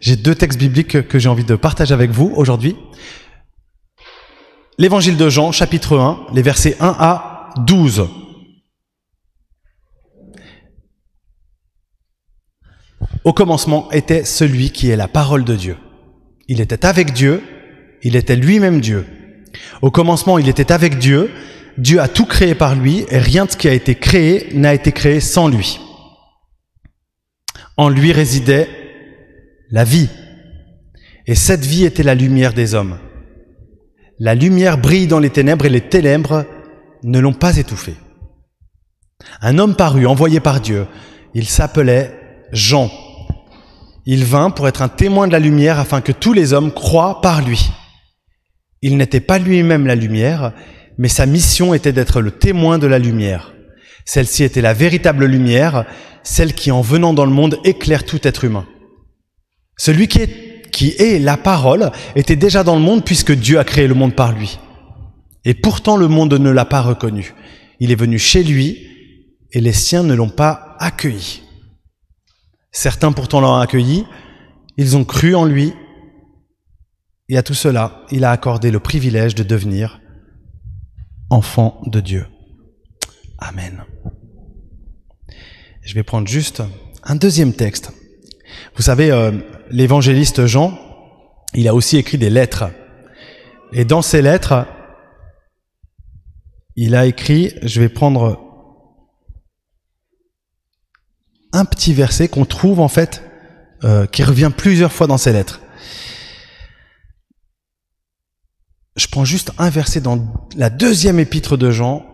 J'ai deux textes bibliques que j'ai envie de partager avec vous aujourd'hui. L'évangile de Jean, chapitre 1, les versets 1 à 12. Au commencement était celui qui est la parole de Dieu. Il était avec Dieu, il était lui-même Dieu. Au commencement, il était avec Dieu. Dieu a tout créé par lui et rien de ce qui a été créé n'a été créé sans lui. En lui résidait la vie. Et cette vie était la lumière des hommes. La lumière brille dans les ténèbres et les ténèbres ne l'ont pas étouffée. Un homme parut, envoyé par Dieu. Il s'appelait Jean. Il vint pour être un témoin de la lumière afin que tous les hommes croient par lui. Il n'était pas lui-même la lumière, mais sa mission était d'être le témoin de la lumière. Celle-ci était la véritable lumière, celle qui, en venant dans le monde, éclaire tout être humain. Celui qui est la parole était déjà dans le monde puisque Dieu a créé le monde par lui. Et pourtant le monde ne l'a pas reconnu. Il est venu chez lui et les siens ne l'ont pas accueilli. Certains pourtant l'ont accueilli, ils ont cru en lui et à tout cela, il a accordé le privilège de devenir enfant de Dieu. Amen. Je vais prendre juste un deuxième texte. Vous savez, l'évangéliste Jean, il a aussi écrit des lettres. Et dans ces lettres, il a écrit, je vais prendre un petit verset qu'on trouve en fait, qui revient plusieurs fois dans ces lettres. Je prends juste un verset dans la deuxième épître de Jean,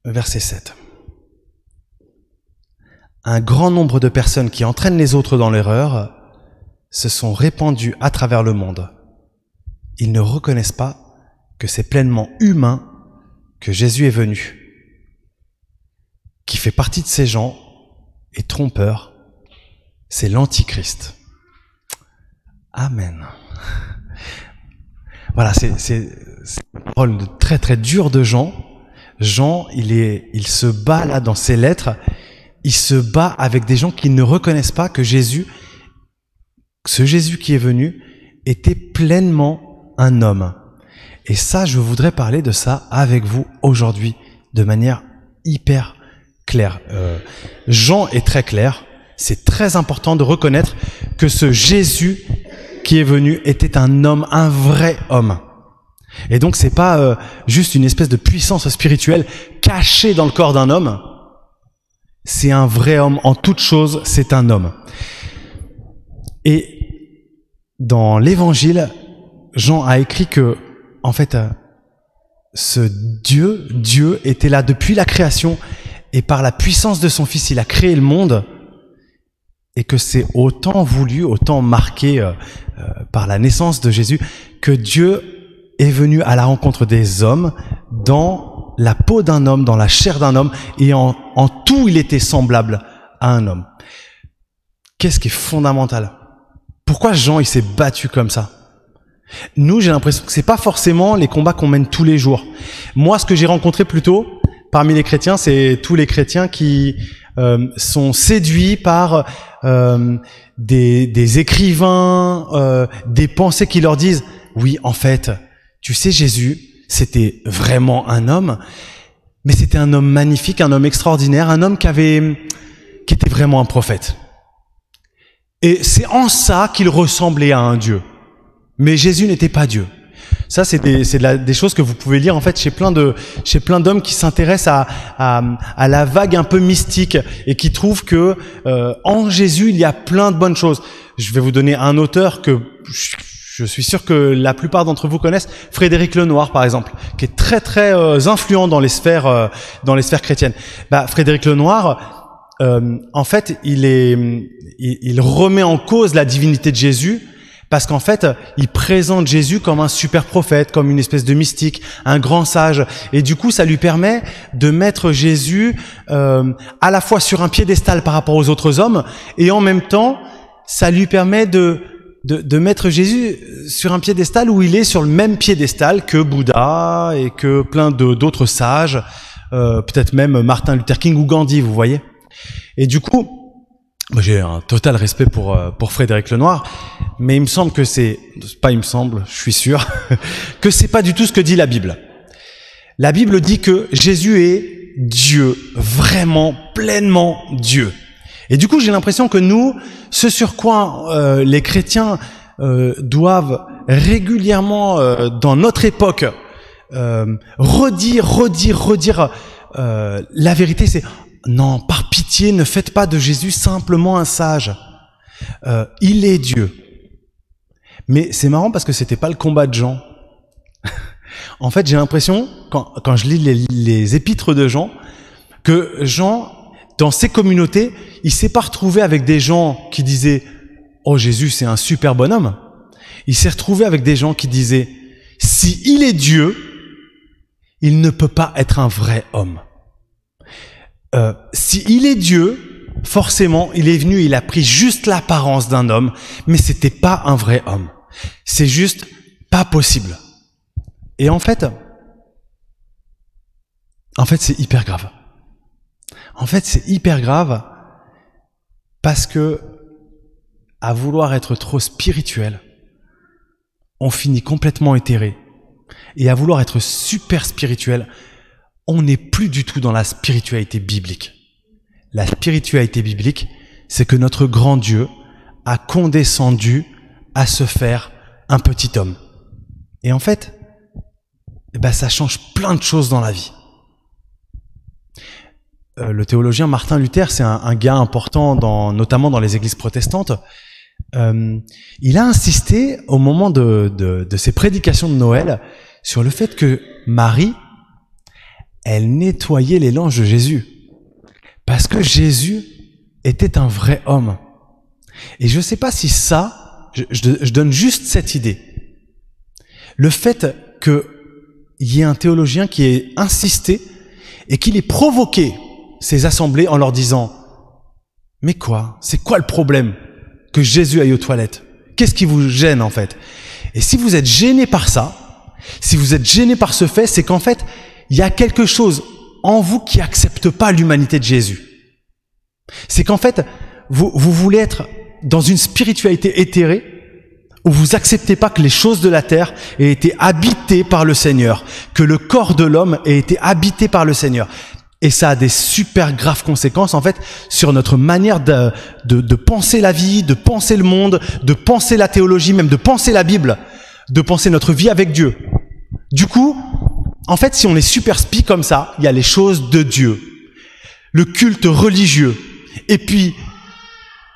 verset 7. Un grand nombre de personnes qui entraînent les autres dans l'erreur se sont répandues à travers le monde. Ils ne reconnaissent pas que c'est pleinement humain que Jésus est venu. Qui fait partie de ces gens est trompeur, c'est l'Antichrist. Amen. Voilà, c'est une parole très très dure de Jean. Jean, il se bat là dans ses lettres. Il se bat avec des gens qui ne reconnaissent pas que ce Jésus qui est venu, était pleinement un homme. Et ça, je voudrais parler de ça avec vous aujourd'hui, de manière hyper claire. Jean est très clair. C'est très important de reconnaître que ce Jésus qui est venu était un homme, un vrai homme. Et donc, c'est pas juste une espèce de puissance spirituelle cachée dans le corps d'un homme. C'est un vrai homme. En toute chose, c'est un homme. Et dans l'Évangile, Jean a écrit que, en fait, ce Dieu était là depuis la création et par la puissance de son Fils, il a créé le monde et que c'est autant voulu, autant marqué par la naissance de Jésus que Dieu est venu à la rencontre des hommes dans la peau d'un homme, dans la chair d'un homme, et en tout, il était semblable à un homme. Qu'est-ce qui est fondamental? Pourquoi Jean, il s'est battu comme ça? Nous, j'ai l'impression que c'est pas forcément les combats qu'on mène tous les jours. Moi, ce que j'ai rencontré plutôt, parmi les chrétiens, c'est tous les chrétiens qui sont séduits par des écrivains, des pensées qui leur disent « Oui, en fait, tu sais, Jésus, c'était vraiment un homme, mais c'était un homme magnifique, un homme extraordinaire, un homme qui était vraiment un prophète. Et c'est en ça qu'il ressemblait à un Dieu. Mais Jésus n'était pas Dieu. » Ça, c'est des choses que vous pouvez lire en fait chez plein d'hommes qui s'intéressent à la vague un peu mystique et qui trouvent que en Jésus il y a plein de bonnes choses. Je vais vous donner un auteur que je suis sûr que la plupart d'entre vous connaissent, Frédéric Lenoir par exemple, qui est très très influent dans les sphères chrétiennes. Frédéric Lenoir, en fait, il remet en cause la divinité de Jésus. Parce qu'en fait, il présente Jésus comme un super prophète, comme une espèce de mystique, un grand sage. Et du coup, ça lui permet de mettre Jésus à la fois sur un piédestal par rapport aux autres hommes, et en même temps, ça lui permet de mettre Jésus sur un piédestal où il est sur le même piédestal que Bouddha et que plein d'autres sages, peut-être même Martin Luther King ou Gandhi, vous voyez. Et du coup, J'ai un total respect pour Frédéric Lenoir, mais il me semble que je suis sûr, que c'est pas du tout ce que dit la Bible. La Bible dit que Jésus est Dieu, vraiment, pleinement Dieu. Et du coup, j'ai l'impression que nous, ce sur quoi les chrétiens doivent régulièrement, dans notre époque, redire la vérité, c'est non, par pitié, ne faites pas de Jésus simplement un sage. Il est Dieu. Mais c'est marrant parce que c'était pas le combat de Jean. En fait, j'ai l'impression, quand je lis les épîtres de Jean, que Jean, dans ses communautés, il s'est pas retrouvé avec des gens qui disaient « Oh, Jésus, c'est un super bonhomme ». Il s'est retrouvé avec des gens qui disaient « Si il est Dieu, il ne peut pas être un vrai homme. Si il est Dieu, forcément, il est venu, il a pris juste l'apparence d'un homme, mais c'était pas un vrai homme. C'est juste pas possible. » Et en fait, c'est hyper grave. En fait, c'est hyper grave parce que, à vouloir être trop spirituel, on finit complètement éthéré. Et à vouloir être super spirituel, on n'est plus du tout dans la spiritualité biblique. La spiritualité biblique, c'est que notre grand Dieu a condescendu à se faire un petit homme. Et en fait, ça change plein de choses dans la vie. Le théologien Martin Luther, c'est un gars important, notamment dans les églises protestantes. Il a insisté au moment de ses prédications de Noël sur le fait que Marie, elle nettoyait les langes de Jésus. Parce que Jésus était un vrai homme. Et je ne sais pas si ça, je donne juste cette idée. Le fait qu'il y ait un théologien qui ait insisté et qu'il ait provoqué ces assemblées en leur disant « Mais quoi? C'est quoi le problème que Jésus aille aux toilettes? Qu'est-ce qui vous gêne en fait ?» Et si vous êtes gêné par ça, si vous êtes gêné par ce fait, c'est qu'en fait, il y a quelque chose en vous qui accepte pas l'humanité de Jésus. C'est qu'en fait, vous voulez être dans une spiritualité éthérée où vous acceptez pas que les choses de la terre aient été habitées par le Seigneur, que le corps de l'homme ait été habité par le Seigneur. Et ça a des super graves conséquences, en fait, sur notre manière de penser la vie, de penser le monde, de penser la théologie, même de penser la Bible, de penser notre vie avec Dieu. Du coup, en fait, si on est super spi comme ça, il y a les choses de Dieu, le culte religieux, et puis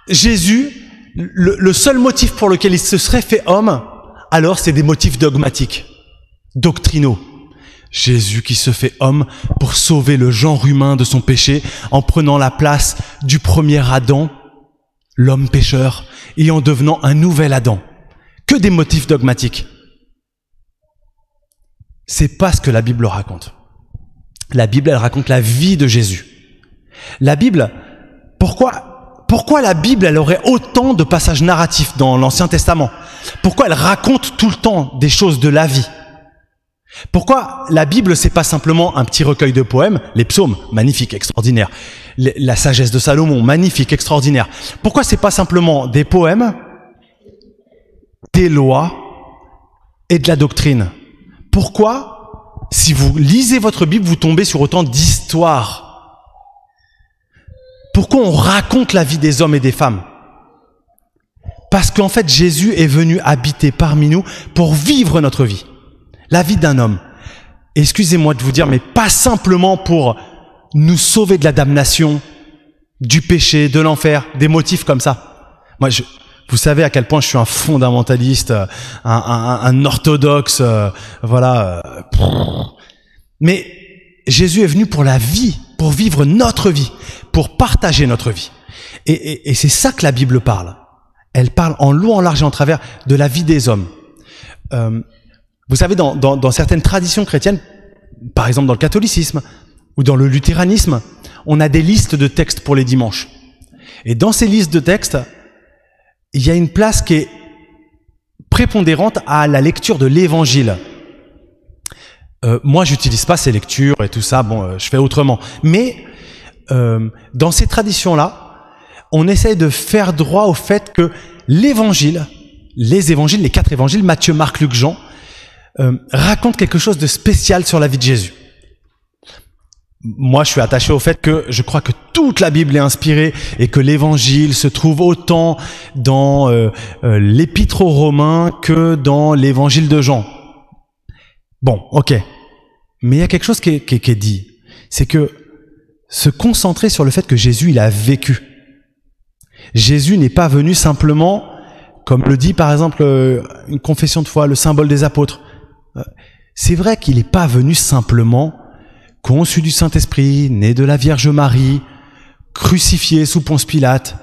Jésus, le seul motif pour lequel il se serait fait homme, alors c'est des motifs dogmatiques, doctrinaux. Jésus qui se fait homme pour sauver le genre humain de son péché en prenant la place du premier Adam, l'homme pécheur, et en devenant un nouvel Adam. Que des motifs dogmatiques. C'est pas ce que la Bible raconte. La Bible, elle raconte la vie de Jésus. La Bible, pourquoi la Bible, elle aurait autant de passages narratifs dans l'Ancien Testament? Pourquoi elle raconte tout le temps des choses de la vie? Pourquoi la Bible, c'est pas simplement un petit recueil de poèmes, les psaumes, magnifique, extraordinaire, la sagesse de Salomon, magnifique, extraordinaire. Pourquoi c'est pas simplement des poèmes, des lois et de la doctrine? Pourquoi, si vous lisez votre Bible, vous tombez sur autant d'histoires? Pourquoi on raconte la vie des hommes et des femmes? Parce qu'en fait, Jésus est venu habiter parmi nous pour vivre notre vie. La vie d'un homme. Excusez-moi de vous dire, mais pas simplement pour nous sauver de la damnation, du péché, de l'enfer, des motifs comme ça. Moi, vous savez à quel point je suis un fondamentaliste, un orthodoxe, voilà. Mais Jésus est venu pour la vie, pour vivre notre vie, pour partager notre vie. Et c'est ça que la Bible parle. Elle parle en long, en large et en travers de la vie des hommes. Vous savez, dans certaines traditions chrétiennes, par exemple dans le catholicisme ou dans le luthéranisme, on a des listes de textes pour les dimanches. Et dans ces listes de textes, il y a une place qui est prépondérante à la lecture de l'Évangile. Moi, j'utilise pas ces lectures et tout ça. Bon, je fais autrement. Mais dans ces traditions-là, on essaye de faire droit au fait que les 4 évangiles, Matthieu, Marc, Luc, Jean, racontent quelque chose de spécial sur la vie de Jésus. Moi, je suis attaché au fait que je crois que toute la Bible est inspirée et que l'évangile se trouve autant dans l'épître aux Romains que dans l'évangile de Jean. Bon, ok. Mais il y a quelque chose qui est dit. C'est que se concentrer sur le fait que Jésus, il a vécu. Jésus n'est pas venu simplement, comme le dit par exemple une confession de foi, le symbole des apôtres. C'est vrai qu'il n'est pas venu simplement conçu du Saint-Esprit, né de la Vierge Marie, crucifié sous Ponce Pilate,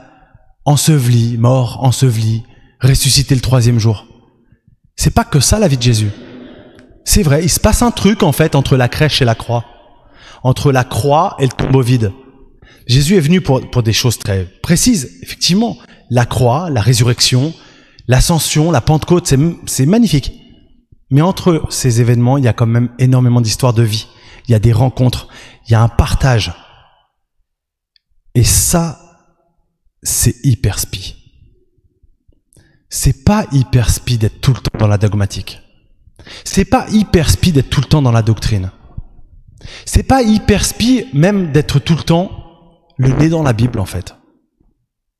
enseveli, mort, enseveli, ressuscité le 3e jour. C'est pas que ça la vie de Jésus. C'est vrai, il se passe un truc en fait entre la crèche et la croix, entre la croix et le tombeau vide. Jésus est venu pour des choses très précises, effectivement. La croix, la résurrection, l'ascension, la Pentecôte, c'est magnifique. Mais entre ces événements, il y a quand même énormément d'histoires de vie. Il y a des rencontres, il y a un partage. Et ça, c'est hyper spi. C'est pas hyper spi d'être tout le temps dans la dogmatique. C'est pas hyper spi d'être tout le temps dans la doctrine. C'est pas hyper spi même d'être tout le temps le nez dans la Bible, en fait.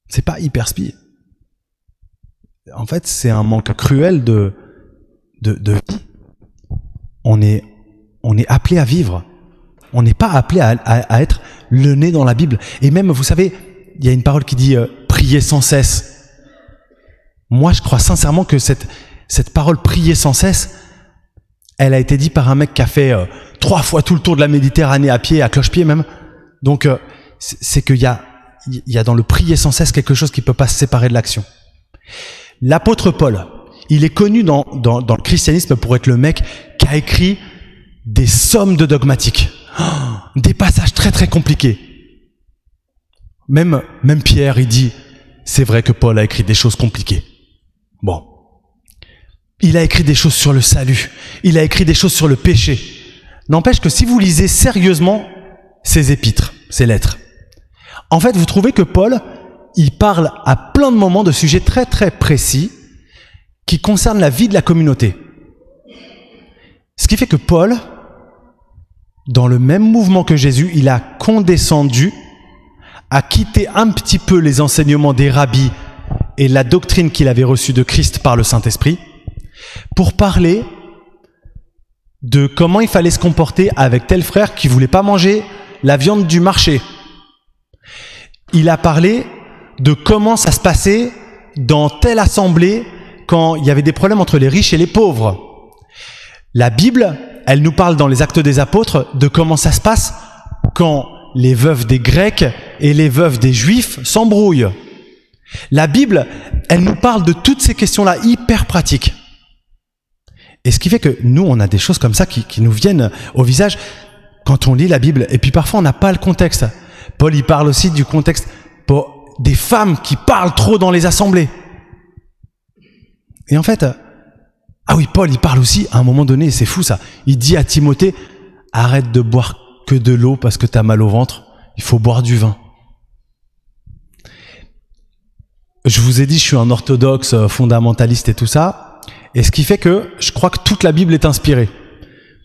C'est pas hyper spi. En fait, c'est un manque cruel de vie. On est appelé à vivre. On n'est pas appelé à être le nez dans la Bible. Et même, vous savez, il y a une parole qui dit prier sans cesse. Moi, je crois sincèrement que cette parole prier sans cesse, elle a été dite par un mec qui a fait 3 fois tout le tour de la Méditerranée à pied, à cloche-pied même. Donc, c'est qu'il y a dans le prier sans cesse quelque chose qui ne peut pas se séparer de l'action. L'apôtre Paul, il est connu dans le christianisme pour être le mec qui a écrit des sommes de dogmatiques, des passages très très compliqués. Même Pierre, il dit, c'est vrai que Paul a écrit des choses compliquées. Bon. Il a écrit des choses sur le salut, il a écrit des choses sur le péché. N'empêche que si vous lisez sérieusement ses épîtres, ses lettres, en fait, vous trouvez que Paul, il parle à plein de moments de sujets très très précis qui concernent la vie de la communauté. Ce qui fait que Paul, dans le même mouvement que Jésus, il a condescendu à quitter un petit peu les enseignements des rabbis et la doctrine qu'il avait reçue de Christ par le Saint-Esprit pour parler de comment il fallait se comporter avec tel frère qui voulait pas manger la viande du marché. Il a parlé de comment ça se passait dans telle assemblée quand il y avait des problèmes entre les riches et les pauvres. La Bible, elle nous parle dans les Actes des Apôtres de comment ça se passe quand les veuves des Grecs et les veuves des Juifs s'embrouillent. La Bible, elle nous parle de toutes ces questions-là hyper pratiques. Et ce qui fait que nous, on a des choses comme ça qui nous viennent au visage quand on lit la Bible. Et puis parfois, on n'a pas le contexte. Paul, il parle aussi du contexte pour des femmes qui parlent trop dans les assemblées. Et en fait, ah oui, Paul, il parle aussi, à un moment donné, c'est fou ça, il dit à Timothée, arrête de boire que de l'eau parce que t'as mal au ventre, il faut boire du vin. Je vous ai dit, je suis un orthodoxe fondamentaliste et tout ça, et ce qui fait que je crois que toute la Bible est inspirée.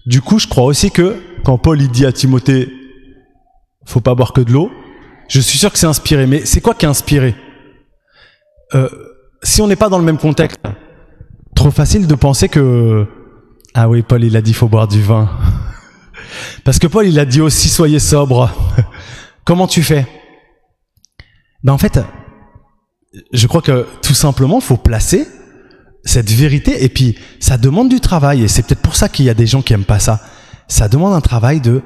Du coup, je crois aussi que quand Paul il dit à Timothée, faut pas boire que de l'eau, je suis sûr que c'est inspiré. Mais c'est quoi qui est inspiré ? Si on n'est pas dans le même contexte, trop facile de penser que ah oui, Paul il a dit faut boire du vin. Parce que Paul il a dit aussi soyez sobre. Comment tu fais ? Ben en fait, je crois que tout simplement faut placer cette vérité, et puis ça demande du travail, et c'est peut-être pour ça qu'il y a des gens qui aiment pas ça. Ça demande un travail de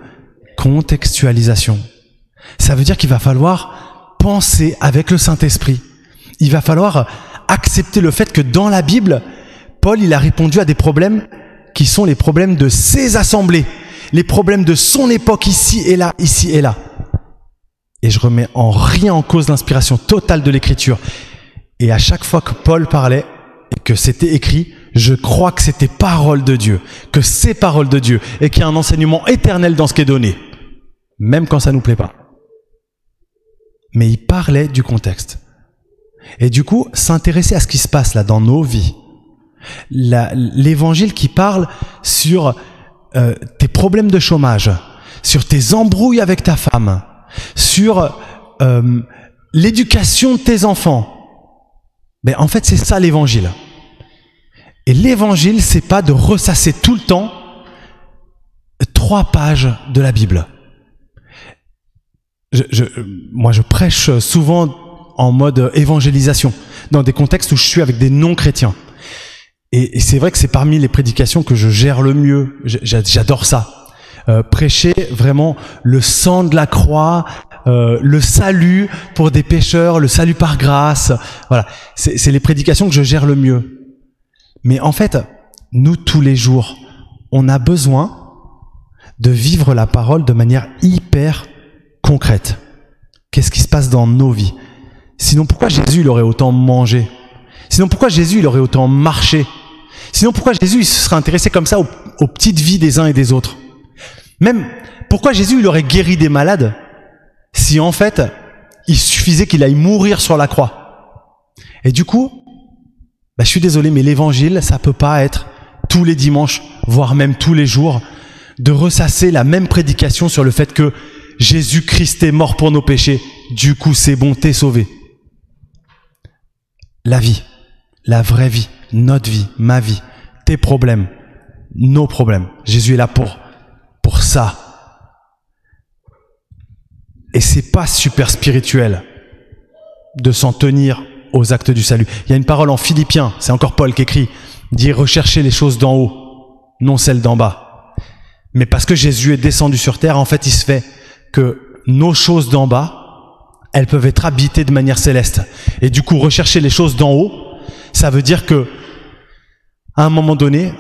contextualisation. Ça veut dire qu'il va falloir penser avec le Saint-Esprit. Il va falloir accepter le fait que dans la Bible, Paul il a répondu à des problèmes qui sont les problèmes de ses assemblées, les problèmes de son époque ici et là, ici et là. Et je remets en rien en cause l'inspiration totale de l'Écriture. Et à chaque fois que Paul parlait et que c'était écrit, je crois que c'était parole de Dieu, que c'est parole de Dieu, et qu'il y a un enseignement éternel dans ce qui est donné, même quand ça nous plaît pas. mais il parlait du contexte. Et du coup, s'intéresser à ce qui se passe là dans nos vies. L'évangile qui parle sur tes problèmes de chômage, sur tes embrouilles avec ta femme, sur l'éducation de tes enfants. Mais en fait, c'est ça l'évangile. Et l'évangile, c'est pas de ressasser tout le temps 3 pages de la Bible. Moi, je prêche souvent en mode évangélisation, dans des contextes où je suis avec des non-chrétiens. Et c'est vrai que c'est parmi les prédications que je gère le mieux. J'adore ça. Prêcher vraiment le sang de la croix, le salut pour des pécheurs, le salut par grâce. Voilà, c'est les prédications que je gère le mieux. Mais en fait, nous, tous les jours, on a besoin de vivre la parole de manière hyper concrète. Qu'est-ce qui se passe dans nos vies? Sinon, pourquoi Jésus il aurait autant mangé? Sinon, pourquoi Jésus il aurait autant marché? Sinon, pourquoi Jésus il se serait intéressé comme ça aux petites vies des uns et des autres? Même, pourquoi Jésus il aurait guéri des malades si en fait, il suffisait qu'il aille mourir sur la croix? Et du coup, je suis désolé, mais l'évangile, ça peut pas être tous les dimanches, voire même tous les jours, de ressasser la même prédication sur le fait que Jésus-Christ est mort pour nos péchés, du coup c'est bon, t'es sauvé. La vie, la vraie vie, notre vie, ma vie, tes problèmes, nos problèmes. Jésus est là pour ça. Et c'est pas super spirituel de s'en tenir aux actes du salut. Il y a une parole en Philippiens, c'est encore Paul qui écrit, dit recherchez les choses d'en haut, non celles d'en bas. Mais parce que Jésus est descendu sur terre, en fait, il se fait que nos choses d'en bas, elles peuvent être habitées de manière céleste. Et du coup, rechercher les choses d'en haut, ça veut dire que, à un moment donné,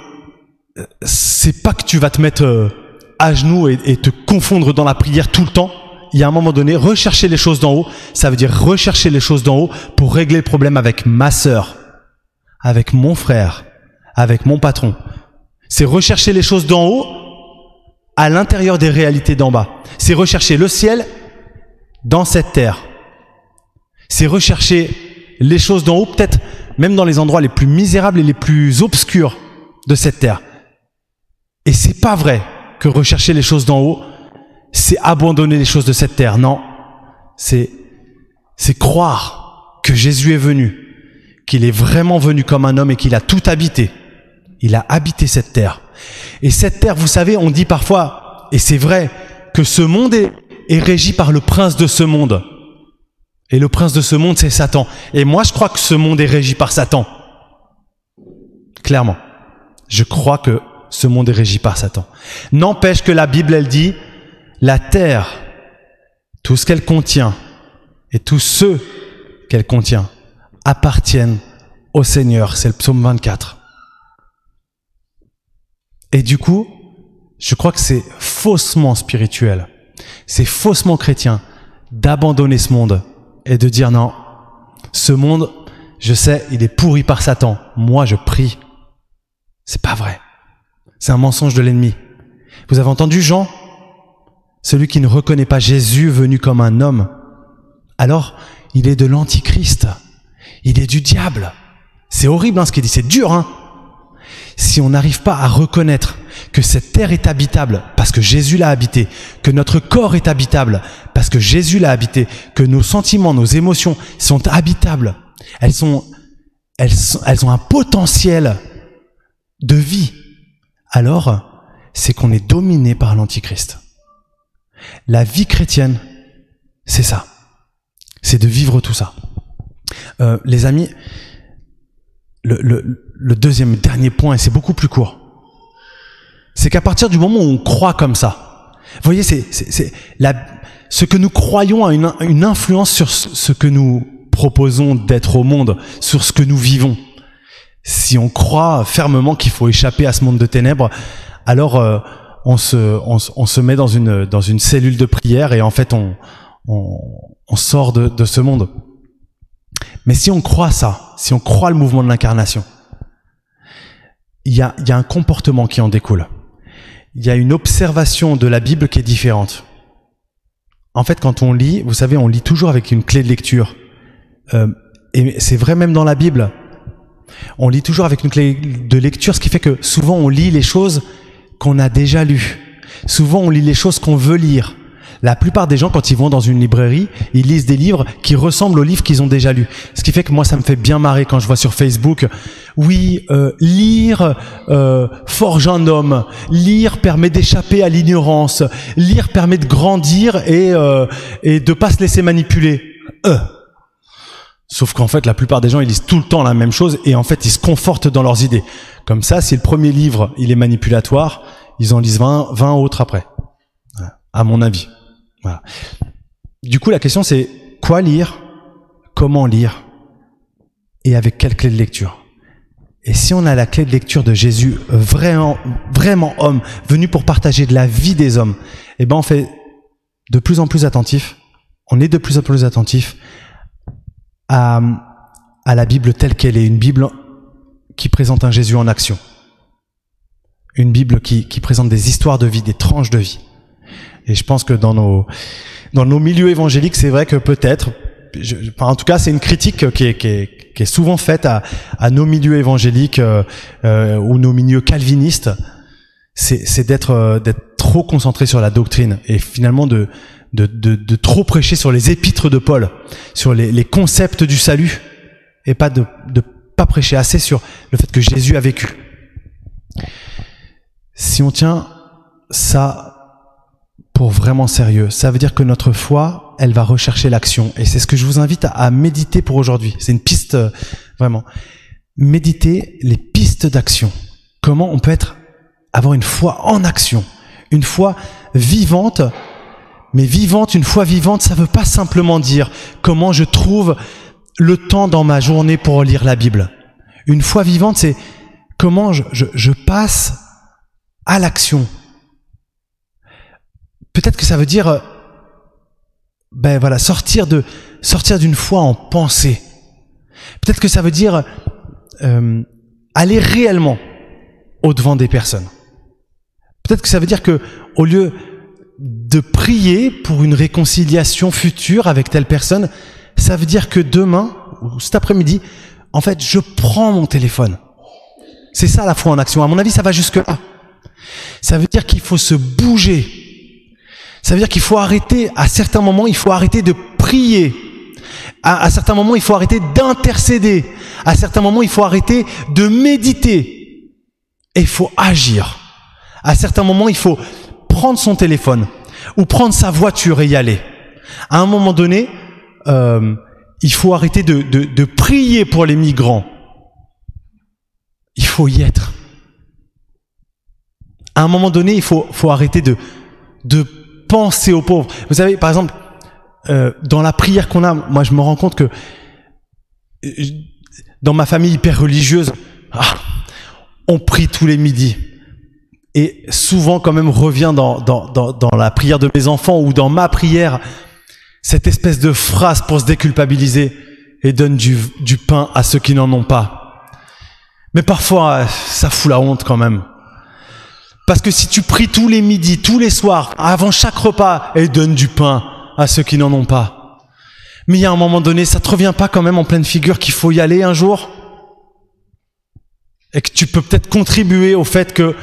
c'est pas que tu vas te mettre à genoux et te confondre dans la prière tout le temps. Il y a un moment donné, rechercher les choses d'en haut, ça veut dire rechercher les choses d'en haut pour régler le problème avec ma sœur, avec mon frère, avec mon patron. C'est rechercher les choses d'en haut à l'intérieur des réalités d'en bas. C'est rechercher le ciel dans cette terre. C'est rechercher les choses d'en haut, peut-être même dans les endroits les plus misérables et les plus obscurs de cette terre. Et c'est pas vrai que rechercher les choses d'en haut, c'est abandonner les choses de cette terre. Non, c'est croire que Jésus est venu, qu'il est vraiment venu comme un homme et qu'il a tout habité. Il a habité cette terre. Et cette terre, vous savez, on dit parfois, et c'est vrai, que ce monde est régi par le prince de ce monde. Et le prince de ce monde, c'est Satan. Et moi, je crois que ce monde est régi par Satan. Clairement. Je crois que ce monde est régi par Satan. N'empêche que la Bible, elle dit, la terre, tout ce qu'elle contient, et tous ceux qu'elle contient, appartiennent au Seigneur. C'est le psaume 24. Et du coup, je crois que c'est faussement spirituel, c'est faussement chrétien d'abandonner ce monde et de dire non, ce monde, je sais, il est pourri par Satan. Moi, je prie. C'est pas vrai. C'est un mensonge de l'ennemi. Vous avez entendu Jean? Celui qui ne reconnaît pas Jésus venu comme un homme, alors il est de l'antichrist. Il est du diable. C'est horrible ce qu'il dit, c'est dur. Si on n'arrive pas à reconnaître que cette terre est habitable parce que Jésus l'a habité, que notre corps est habitable parce que Jésus l'a habité, que nos sentiments, nos émotions sont habitables, elles ont un potentiel de vie, alors c'est qu'on est dominé par l'antichrist. La vie chrétienne, c'est ça. C'est de vivre tout ça. Les amis, le deuxième, dernier point, et c'est beaucoup plus court, c'est qu'à partir du moment où on croit comme ça, vous voyez, ce que nous croyons a une influence sur ce que nous proposons d'être au monde, sur ce que nous vivons. Si on croit fermement qu'il faut échapper à ce monde de ténèbres, alors on se met dans une cellule de prière et en fait on sort de ce monde. Mais si on croit ça, si on croit le mouvement de l'incarnation, il y a un comportement qui en découle. Il y a une observation de la Bible qui est différente. en fait, quand on lit, vous savez, on lit toujours avec une clé de lecture. Et c'est vrai même dans la Bible. On lit toujours avec une clé de lecture, ce qui fait que souvent on lit les choses qu'on a déjà lues. Souvent on lit les choses qu'on veut lire. La plupart des gens, quand ils vont dans une librairie, ils lisent des livres qui ressemblent aux livres qu'ils ont déjà lus. Ce qui fait que moi, ça me fait bien marrer quand je vois sur Facebook, oui, lire forge un homme, lire permet d'échapper à l'ignorance, lire permet de grandir et de pas se laisser manipuler. Sauf qu'en fait, la plupart des gens, ils lisent tout le temps la même chose et en fait, ils se confortent dans leurs idées. Comme ça, si le premier livre, il est manipulatoire, ils en lisent 20 autres après. À mon avis. Voilà. Du coup, la question c'est quoi lire, comment lire et avec quelle clé de lecture. Et si on a la clé de lecture de Jésus, vraiment homme, venu pour partager de la vie des hommes, eh ben on fait de plus en plus attentif, on est de plus en plus attentif à la Bible telle qu'elle est, une Bible qui présente un Jésus en action. Une Bible qui présente des histoires de vie, des tranches de vie. Et je pense que dans nos milieux évangéliques, c'est vrai que peut-être, en tout cas, c'est une critique qui est souvent faite à nos milieux évangéliques ou nos milieux calvinistes, c'est d'être trop concentré sur la doctrine et finalement de trop prêcher sur les épîtres de Paul, sur les concepts du salut et pas de pas prêcher assez sur le fait que Jésus a vécu. Si on tient ça pour vraiment sérieux, ça veut dire que notre foi, elle va rechercher l'action. Et c'est ce que je vous invite à méditer pour aujourd'hui. C'est une piste, vraiment. Méditer les pistes d'action. Comment on peut avoir une foi en action. Une foi vivante. Mais vivante, une foi vivante, ça veut pas simplement dire comment je trouve le temps dans ma journée pour lire la Bible. Une foi vivante, c'est comment je passe à l'action. Peut-être que ça veut dire, sortir d'une foi en pensée. Peut-être que ça veut dire aller réellement au-devant des personnes. Peut-être que ça veut dire que au lieu de prier pour une réconciliation future avec telle personne, ça veut dire que demain ou cet après-midi, en fait, je prends mon téléphone. C'est ça la foi en action. À mon avis, ça va jusque-là. Ça veut dire qu'il faut se bouger. Ça veut dire qu'il faut arrêter, à certains moments, il faut arrêter de prier. À certains moments, il faut arrêter d'intercéder. À certains moments, il faut arrêter de méditer. Et il faut agir. À certains moments, il faut prendre son téléphone ou prendre sa voiture et y aller. À un moment donné, il faut arrêter de prier pour les migrants. Il faut y être. À un moment donné, il faut arrêter de penser aux pauvres. Vous savez, par exemple, dans la prière qu'on a, moi je me rends compte que dans ma famille hyper religieuse, on prie tous les midis. Et souvent quand même revient dans la prière de mes enfants ou dans ma prière, cette espèce de phrase pour se déculpabiliser et donne du pain à ceux qui n'en ont pas. Mais parfois, ça fout la honte quand même. Parce que si tu pries tous les midis, tous les soirs, avant chaque repas, et donne du pain à ceux qui n'en ont pas. Mais il y a un moment donné, ça te revient pas quand même en pleine figure qu'il faut y aller un jour? Et que tu peux peut-être contribuer au fait que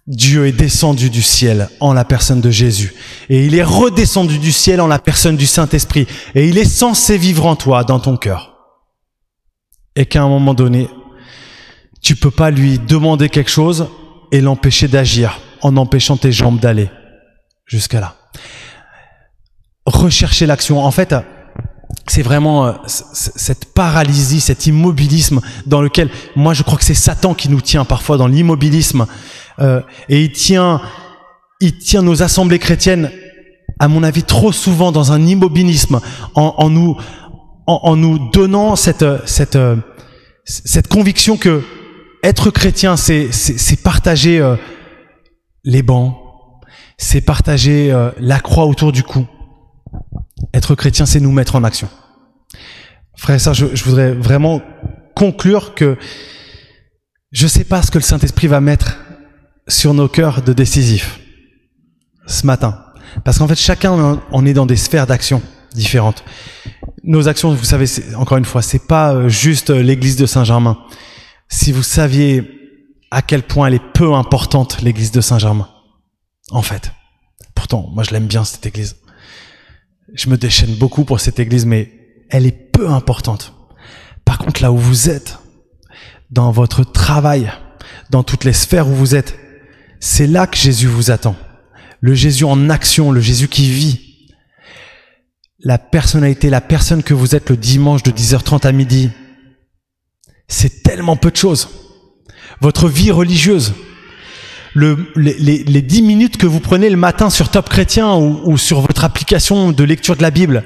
Dieu est descendu du ciel en la personne de Jésus. Et il est redescendu du ciel en la personne du Saint-Esprit. Et il est censé vivre en toi, dans ton cœur. Et qu'à un moment donné, tu peux pas lui demander quelque chose et l'empêcher d'agir en empêchant tes jambes d'aller jusqu'à là. Rechercher l'action. En fait, c'est vraiment cette paralysie, cet immobilisme dans lequel, moi je crois que c'est Satan qui nous tient parfois dans l'immobilisme. Et il tient nos assemblées chrétiennes, à mon avis, trop souvent dans un immobilisme, en nous donnant cette conviction que être chrétien, c'est partager les bancs, c'est partager la croix autour du cou. Être chrétien, c'est nous mettre en action. Frères et sœurs, je voudrais vraiment conclure que je ne sais pas ce que le Saint-Esprit va mettre sur nos cœurs de décisif ce matin. Parce qu'en fait, chacun, on est dans des sphères d'action différentes. Nos actions, vous savez, encore une fois, c'est pas juste l'église de Saint-Germain. Si vous saviez à quel point elle est peu importante, l'église de Saint-Germain, en fait. Pourtant, moi je l'aime bien cette église. Je me déchaîne beaucoup pour cette église, mais elle est peu importante. Par contre, là où vous êtes, dans votre travail, dans toutes les sphères où vous êtes, c'est là que Jésus vous attend. Le Jésus en action, le Jésus qui vit. La personnalité, la personne que vous êtes le dimanche de 10h30 à midi, c'est tellement peu de choses. Votre vie religieuse, les 10 minutes que vous prenez le matin sur Top Chrétien ou sur votre application de lecture de la Bible,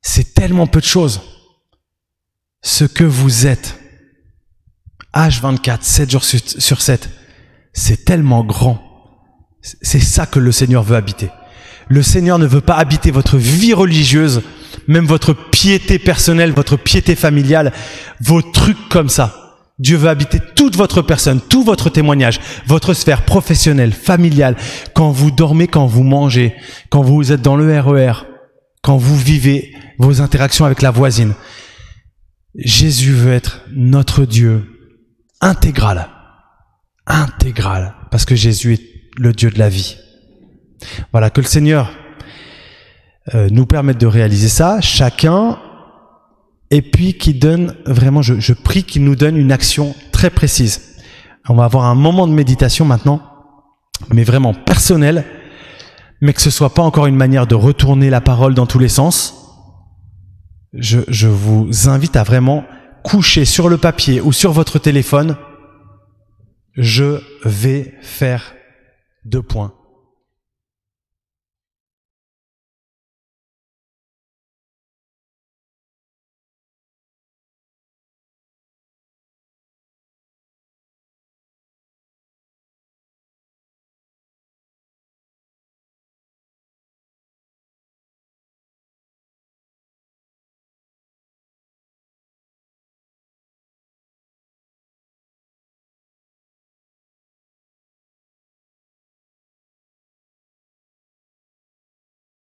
c'est tellement peu de choses. Ce que vous êtes, H24, 7 jours sur 7, c'est tellement grand. C'est ça que le Seigneur veut habiter. Le Seigneur ne veut pas habiter votre vie religieuse, même votre piété personnelle, votre piété familiale, vos trucs comme ça. Dieu veut habiter toute votre personne, tout votre témoignage, votre sphère professionnelle, familiale, quand vous dormez, quand vous mangez, quand vous êtes dans le RER, quand vous vivez vos interactions avec la voisine. Jésus veut être notre Dieu intégral, parce que Jésus est le Dieu de la vie. Voilà, que le Seigneur nous permette de réaliser ça, chacun, et puis qu'il donne vraiment, je prie qu'il nous donne une action très précise. On va avoir un moment de méditation maintenant, mais vraiment personnel, mais que ce soit pas encore une manière de retourner la parole dans tous les sens. Je vous invite à vraiment coucher sur le papier ou sur votre téléphone. Je vais faire 2 points.